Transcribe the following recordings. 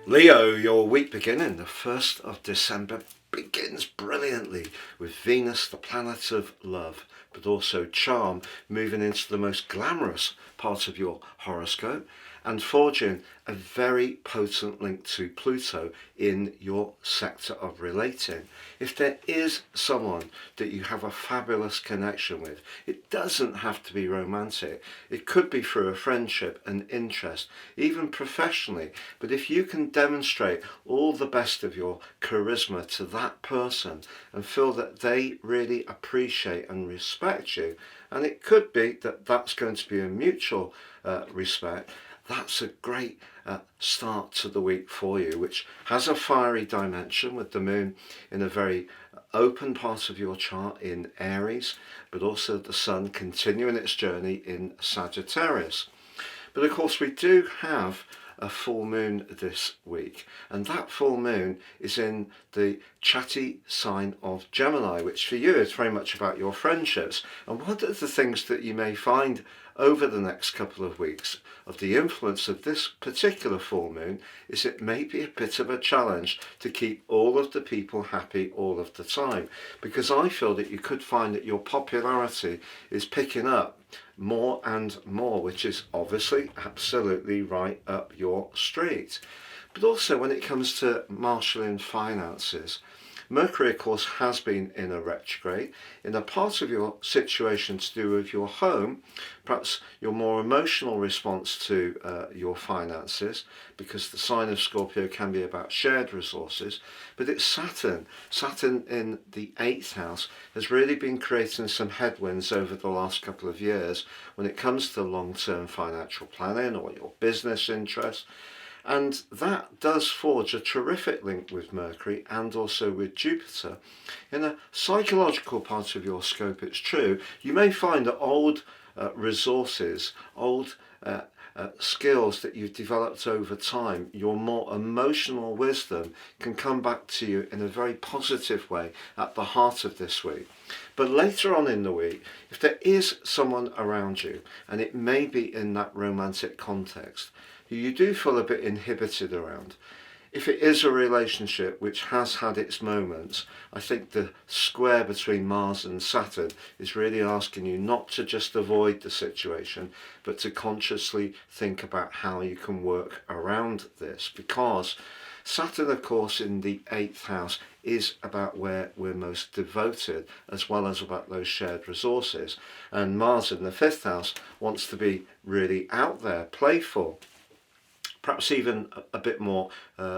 Leo, your week beginning, the 1st of December, begins brilliantly with Venus, the planet of love, but also charm, moving into the most glamorous part of your horoscope and forging a very potent link to Pluto in your sector of relating. If there is someone that you have a fabulous connection with, it doesn't have to be romantic. It could be through a friendship, an interest, even professionally. But if you can demonstrate all the best of your charisma to that person and feel that they really appreciate and respect you, and it could be that that's going to be a mutual respect, that's a great start to the week for you, which has a fiery dimension with the moon in a very open part of your chart in Aries, but also the sun continuing its journey in Sagittarius. But of course we do have a full moon this week, and that full moon is in the chatty sign of Gemini, which for you is very much about your friendships. And one of the things that you may find over the next couple of weeks of the influence of this particular full moon is it may be a bit of a challenge to keep all of the people happy all of the time, because I feel that you could find that your popularity is picking up more and more, which is obviously absolutely right up your street. But also when it comes to marshalling finances, Mercury, of course, has been in a retrograde in a part of your situation to do with your home, perhaps your more emotional response to your finances, because the sign of Scorpio can be about shared resources. But it's Saturn. Saturn in the 8th house has really been creating some headwinds over the last couple of years when it comes to long-term financial planning or your business interests. And that does forge a terrific link with Mercury and also with Jupiter. In a psychological part of your scope, it's true, you may find that old resources, old skills that you've developed over time, your more emotional wisdom can come back to you in a very positive way at the heart of this week. But later on in the week, if there is someone around you, and it may be in that romantic context, who you do feel a bit inhibited around, if it is a relationship which has had its moments, I think the square between Mars and Saturn is really asking you not to just avoid the situation, but to consciously think about how you can work around this. Because Saturn, of course, in the 8th house is about where we're most devoted, as well as about those shared resources. And Mars in the 5th house wants to be really out there, playful, perhaps even a bit more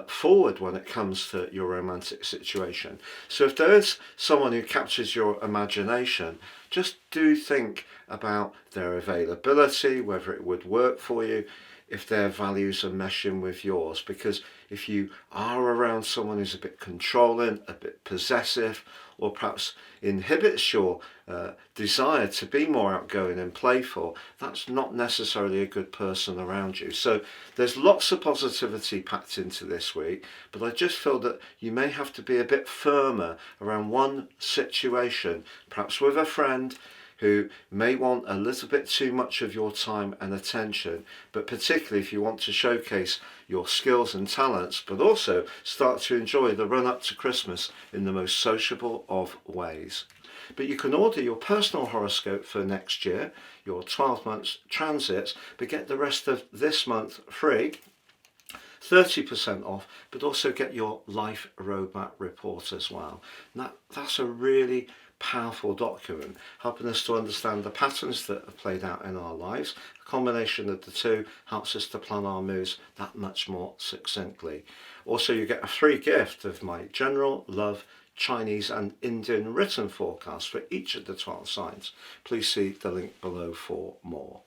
forward when it comes to your romantic situation. So if there is someone who captures your imagination, just do think about their availability, whether it would work for you, if their values are meshing with yours. Because if you are around someone who's a bit controlling, a bit possessive, or perhaps inhibits your desire to be more outgoing and playful, that's not necessarily a good person around you. So there's lots of positivity packed into this week, but I just feel that you may have to be a bit firmer around one situation, perhaps with a friend who may want a little bit too much of your time and attention, but particularly if you want to showcase your skills and talents, but also start to enjoy the run up to Christmas in the most sociable of ways. But you can order your personal horoscope for next year, your 12 months transits, but get the rest of this month free, 30% off, but also get your life roadmap report as well. Now, that's a really powerful document, helping us to understand the patterns that have played out in our lives. A combination of the two helps us to plan our moves that much more succinctly. Also, you get a free gift of my general love Chinese and Indian written forecast for each of the 12 signs. Please see the link below for more.